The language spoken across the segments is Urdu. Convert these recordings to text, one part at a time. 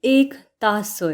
ایک تاثر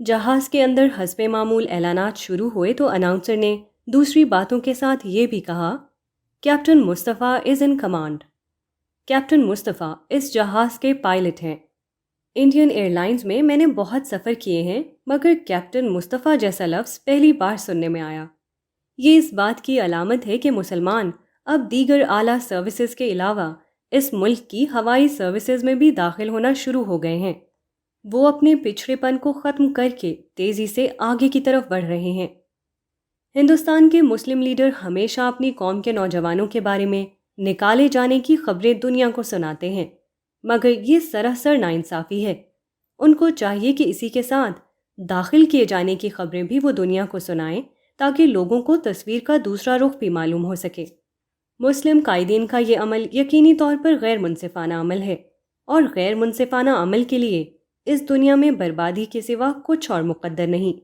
جہاز کے اندر حسب معمول اعلانات شروع ہوئے تو اناؤنسر نے دوسری باتوں کے ساتھ یہ بھی کہا، captain Mustafa is in command. Captain Mustafa اس جہاز کے پائلٹ ہیں۔ انڈین ایئر لائنز میں میں نے بہت سفر کیے ہیں، مگر کیپٹن مصطفیٰ جیسا لفظ پہلی بار سننے میں آیا۔ یہ اس بات کی علامت ہے کہ مسلمان اب دیگر اعلیٰ سروسز کے علاوہ اس ملک کی ہوائی سروسز میں بھی داخل ہونا شروع ہو گئے ہیں۔ وہ اپنے پچھڑے پن کو ختم کر کے تیزی سے آگے کی طرف بڑھ رہے ہیں۔ ہندوستان کے مسلم لیڈر ہمیشہ اپنی قوم کے نوجوانوں کے بارے میں نکالے جانے کی خبریں دنیا کو سناتے ہیں، مگر یہ سراسر ناانصافی ہے۔ ان کو چاہیے کہ اسی کے ساتھ داخل کیے جانے کی خبریں بھی وہ دنیا کو سنائیں تاکہ لوگوں کو تصویر کا دوسرا رخ بھی معلوم ہو سکے۔ مسلم قائدین کا یہ عمل یقینی طور پر غیر منصفانہ عمل ہے، اور غیر منصفانہ عمل کے لیے اس دنیا میں بربادی کے سوا کچھ اور مقدر نہیں۔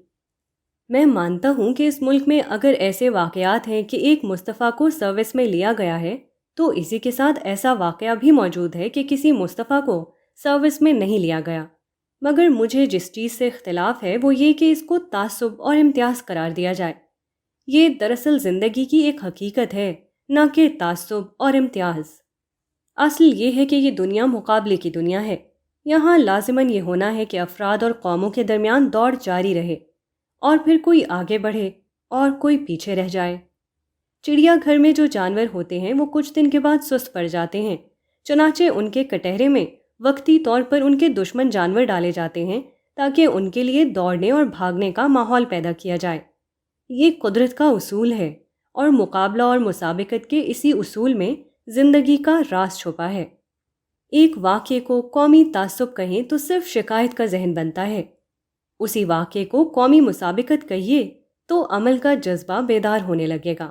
میں مانتا ہوں کہ اس ملک میں اگر ایسے واقعات ہیں کہ ایک مصطفیٰ کو سروس میں لیا گیا ہے، تو اسی کے ساتھ ایسا واقعہ بھی موجود ہے کہ کسی مصطفیٰ کو سروس میں نہیں لیا گیا۔ مگر مجھے جس چیز سے اختلاف ہے وہ یہ کہ اس کو تعصب اور امتیاز قرار دیا جائے۔ یہ دراصل زندگی کی ایک حقیقت ہے، نہ کہ تعصب اور امتیاز۔ اصل یہ ہے کہ یہ دنیا مقابلے کی دنیا ہے۔ یہاں لازماً یہ ہونا ہے کہ افراد اور قوموں کے درمیان دوڑ جاری رہے، اور پھر کوئی آگے بڑھے اور کوئی پیچھے رہ جائے۔ چڑیا گھر میں جو جانور ہوتے ہیں وہ کچھ دن کے بعد سست پڑ جاتے ہیں، چنانچہ ان کے کٹہرے میں وقتی طور پر ان کے دشمن جانور ڈالے جاتے ہیں تاکہ ان کے لیے دوڑنے اور بھاگنے کا ماحول پیدا کیا جائے۔ یہ قدرت کا اصول ہے، اور مقابلہ اور مسابقت کے اسی اصول میں زندگی کا راز چھپا ہے۔ ایک واقعے کو قومی تعصب کہیں تو صرف شکایت کا ذہن بنتا ہے، اسی واقعے کو قومی مسابقت کہیے تو عمل کا جذبہ بیدار ہونے لگے گا۔